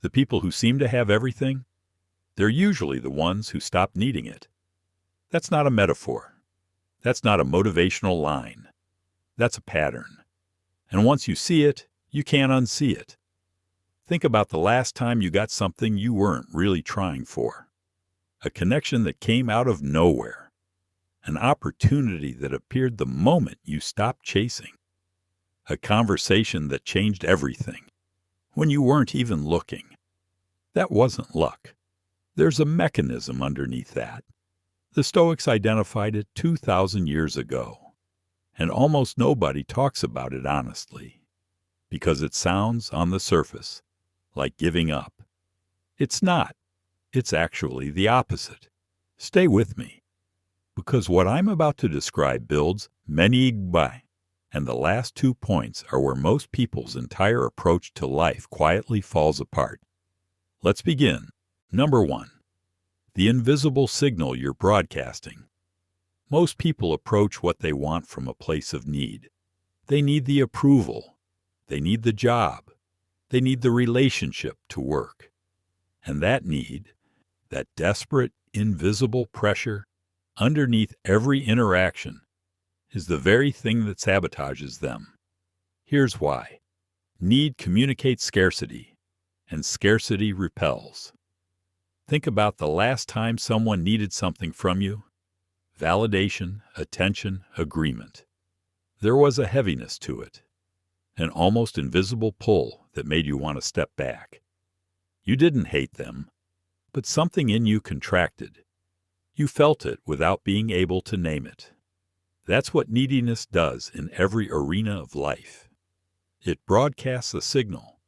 The people who seem to have everything, they're usually the ones who stop needing it. That's not a metaphor. That's not a motivational line. That's a pattern. And once you see it, you can't unsee it. Think about the last time you got something you weren't really trying for. A connection that came out of nowhere. An opportunity that appeared the moment you stopped chasing. A conversation that changed everything, when you weren't even looking. That wasn't luck. There's a mechanism underneath that. The Stoics identified it 2,000 years ago, and almost nobody talks about it honestly, because it sounds, on the surface, like giving up. It's not. It's actually the opposite. Stay with me, because what I'm about to describe builds menigbai, and the last 2 points are where most people's entire approach to life quietly falls apart. Let's begin. Number 1. The invisible signal you're broadcasting. Most people approach what they want from a place of need. They need the approval. They need the job. They need the relationship to work. And that need, that desperate, invisible pressure underneath every interaction, is the very thing that sabotages them. Here's why. Need communicates scarcity, and scarcity repels. Think about the last time someone needed something from you. Validation, attention, agreement. There was a heaviness to it, an almost invisible pull that made you want to step back. You didn't hate them, but something in you contracted. You felt it without being able to name it. That's what neediness does in every arena of life. It broadcasts a signal.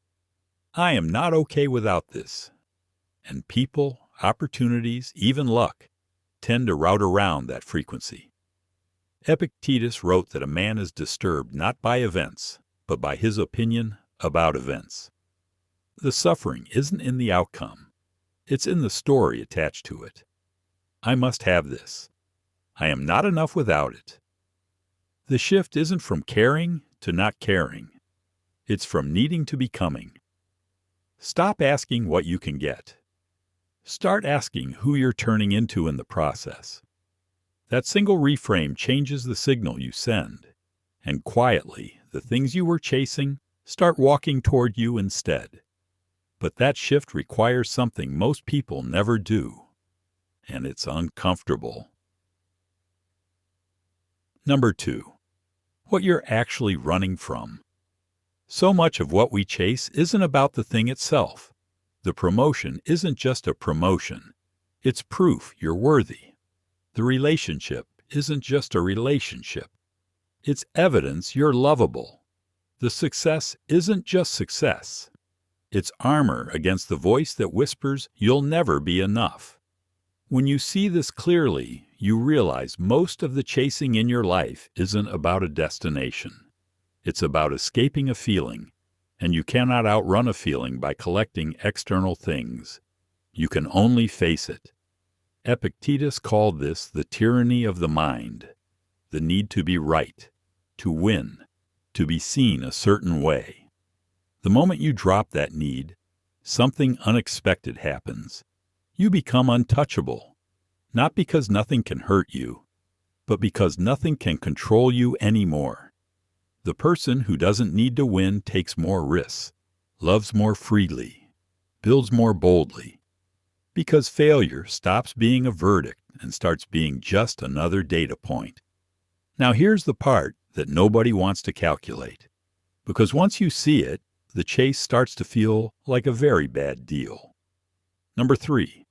I am not okay without this. And people, opportunities, even luck, tend to route around that frequency. Epictetus wrote that a man is disturbed not by events, but by his opinion about events. The suffering isn't in the outcome. It's in the story attached to it. I must have this. I am not enough without it. The shift isn't from caring to not caring. It's from needing to becoming. Stop asking what you can get. Start asking who you're turning into in the process. That single reframe changes the signal you send, and quietly, the things you were chasing start walking toward you instead. But that shift requires something most people never do, and it's uncomfortable. Number 2. What you're actually running from. So much of what we chase isn't about the thing itself. The promotion isn't just a promotion. It's proof you're worthy. The relationship isn't just a relationship. It's evidence you're lovable. The success isn't just success. It's armor against the voice that whispers you'll never be enough. When you see this clearly, you realize most of the chasing in your life isn't about a destination. It's about escaping a feeling. And you cannot outrun a feeling by collecting external things. You can only face it. Epictetus called this the tyranny of the mind, the need to be right, to win, to be seen a certain way. The moment you drop that need, something unexpected happens. You become untouchable, not because nothing can hurt you, but because nothing can control you anymore. The person who doesn't need to win takes more risks, loves more freely, builds more boldly, because failure stops being a verdict and starts being just another data point. Now here's the part that nobody wants to calculate, because once you see it, the chase starts to feel like a very bad deal. Number 3,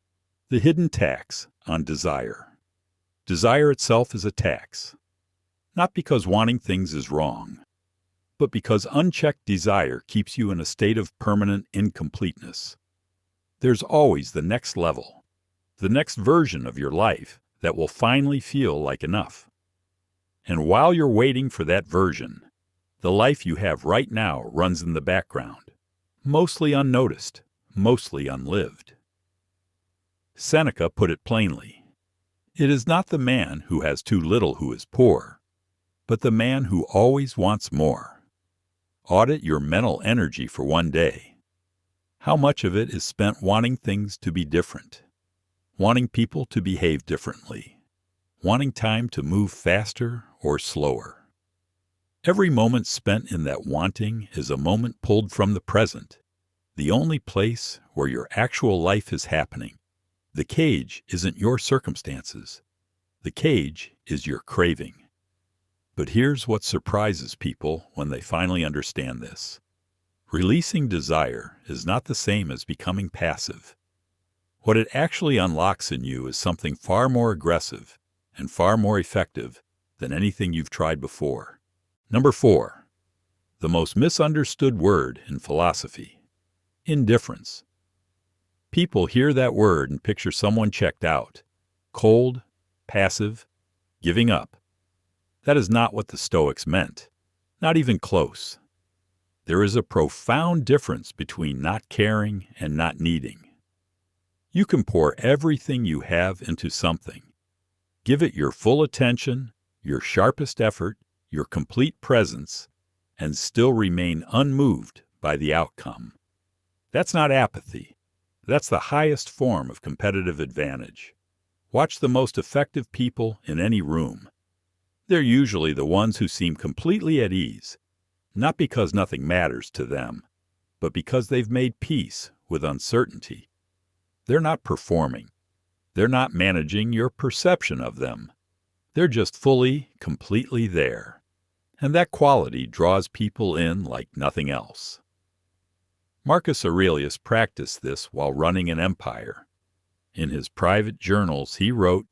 the hidden tax on desire. Desire itself is a tax. Not because wanting things is wrong, but because unchecked desire keeps you in a state of permanent incompleteness. There's always the next level, the next version of your life that will finally feel like enough. And while you're waiting for that version, the life you have right now runs in the background, mostly unnoticed, mostly unlived. Seneca put it plainly. It is not the man who has too little who is poor, but the man who always wants more. Audit your mental energy for one day. How much of it is spent wanting things to be different, wanting people to behave differently, wanting time to move faster or slower? Every moment spent in that wanting is a moment pulled from the present, the only place where your actual life is happening. The cage isn't your circumstances. The cage is your craving. But here's what surprises people when they finally understand this. Releasing desire is not the same as becoming passive. What it actually unlocks in you is something far more aggressive and far more effective than anything you've tried before. Number 4, the most misunderstood word in philosophy: indifference. People hear that word and picture someone checked out, cold, passive, giving up. That is not what the Stoics meant, not even close. There is a profound difference between not caring and not needing. You can pour everything you have into something, give it your full attention, your sharpest effort, your complete presence, and still remain unmoved by the outcome. That's not apathy. That's the highest form of competitive advantage. Watch the most effective people in any room. They're usually the ones who seem completely at ease, not because nothing matters to them, but because they've made peace with uncertainty. They're not performing. They're not managing your perception of them. They're just fully, completely there. And that quality draws people in like nothing else. Marcus Aurelius practiced this while running an empire. In his private journals, he wrote,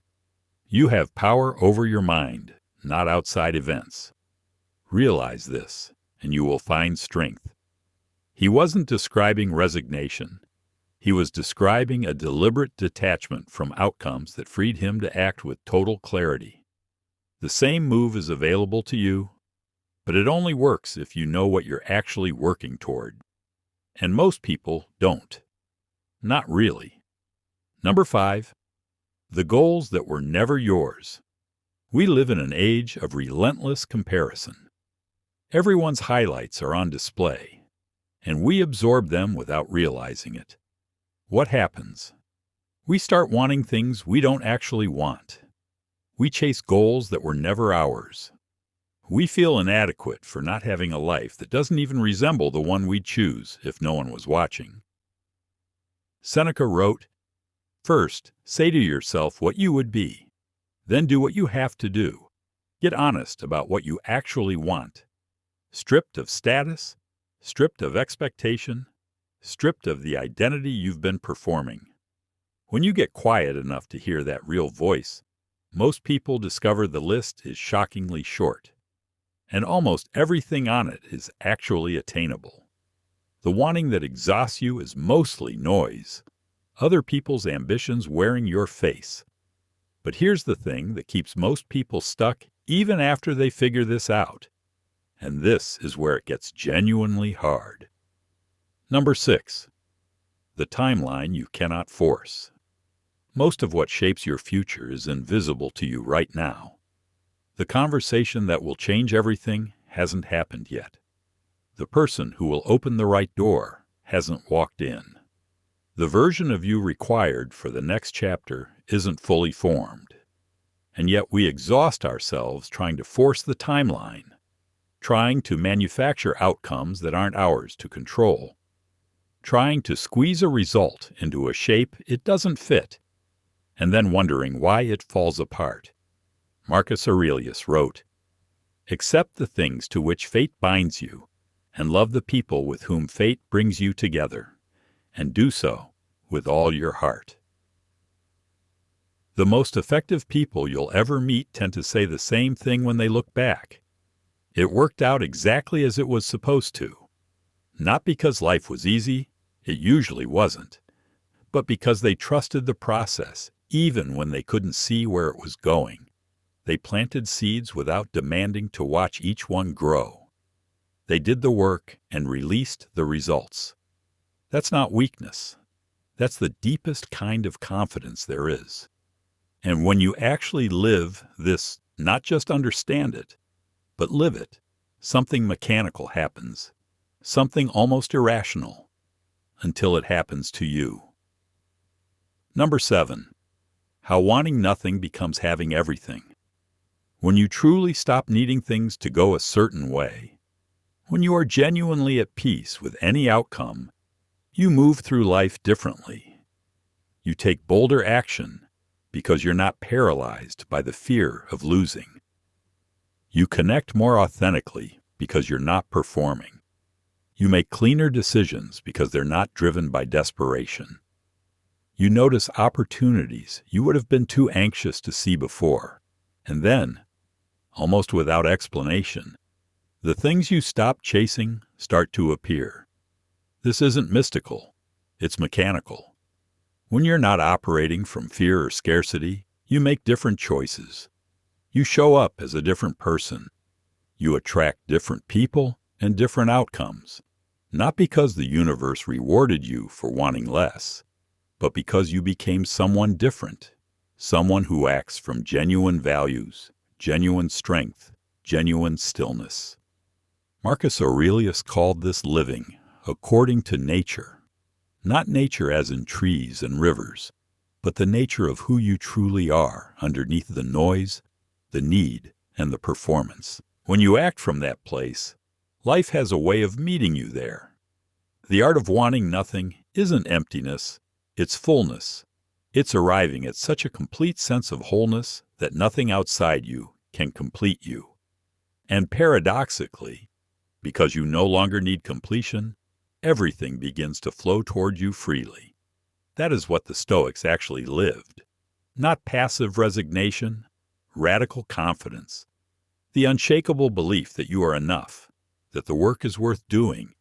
"You have power over your mind, not outside events. Realize this, and you will find strength." He wasn't describing resignation. He was describing a deliberate detachment from outcomes that freed him to act with total clarity. The same move is available to you, but it only works if you know what you're actually working toward. And most people don't. Not really. Number 5, the goals that were never yours. We live in an age of relentless comparison. Everyone's highlights are on display, and we absorb them without realizing it. What happens? We start wanting things we don't actually want. We chase goals that were never ours. We feel inadequate for not having a life that doesn't even resemble the one we'd choose if no one was watching. Seneca wrote, "First, say to yourself what you would be. Then do what you have to do. Get honest about what you actually want. Stripped of status, stripped of expectation, stripped of the identity you've been performing." When you get quiet enough to hear that real voice, most people discover the list is shockingly short, and almost everything on it is actually attainable. The wanting that exhausts you is mostly noise, other people's ambitions wearing your face. But here's the thing that keeps most people stuck even after they figure this out. And this is where it gets genuinely hard. Number 6, the timeline you cannot force. Most of what shapes your future is invisible to you right now. The conversation that will change everything hasn't happened yet. The person who will open the right door hasn't walked in. The version of you required for the next chapter isn't fully formed. And yet we exhaust ourselves trying to force the timeline, trying to manufacture outcomes that aren't ours to control, trying to squeeze a result into a shape it doesn't fit, and then wondering why it falls apart. Marcus Aurelius wrote, "Accept the things to which fate binds you, and love the people with whom fate brings you together, and do so with all your heart." The most effective people you'll ever meet tend to say the same thing when they look back. It worked out exactly as it was supposed to. Not because life was easy, it usually wasn't, but because they trusted the process even when they couldn't see where it was going. They planted seeds without demanding to watch each one grow. They did the work and released the results. That's not weakness. That's the deepest kind of confidence there is. And when you actually live this, not just understand it, but live it, something mechanical happens, something almost irrational. until it happens to you. Number 7. How wanting nothing becomes having everything. When you truly stop needing things to go a certain way, when you are genuinely at peace with any outcome, you move through life differently. You take bolder action because you're not paralyzed by the fear of losing. You connect more authentically because you're not performing. You make cleaner decisions because they're not driven by desperation. You notice opportunities you would have been too anxious to see before, and then, almost without explanation, the things you stopped chasing start to appear. This isn't mystical, it's mechanical. When you're not operating from fear or scarcity, you make different choices. You show up as a different person. You attract different people and different outcomes, not because the universe rewarded you for wanting less, but because you became someone different, someone who acts from genuine values, genuine strength, genuine stillness. Marcus Aurelius called this living according to nature. Not nature as in trees and rivers, but the nature of who you truly are underneath the noise, the need, and the performance. When you act from that place, life has a way of meeting you there. The art of wanting nothing isn't emptiness, it's fullness. It's arriving at such a complete sense of wholeness that nothing outside you can complete you. And paradoxically, because you no longer need completion, everything begins to flow toward you freely. That is what the Stoics actually lived. Not passive resignation, radical confidence. The unshakable belief that you are enough, that the work is worth doing,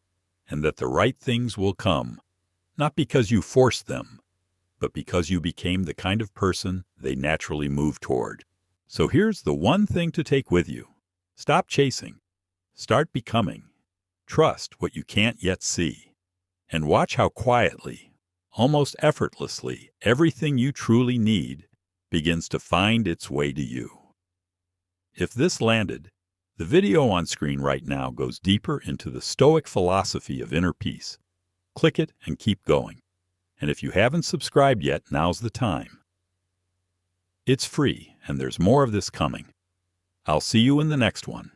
and that the right things will come, not because you forced them, but because you became the kind of person they naturally move toward. So here's the one thing to take with you. Stop chasing. Start becoming. Trust what you can't yet see. And watch how quietly, almost effortlessly, everything you truly need begins to find its way to you. If this landed, the video on screen right now goes deeper into the Stoic philosophy of inner peace. Click it and keep going. And if you haven't subscribed yet, now's the time. It's free, and there's more of this coming. I'll see you in the next one.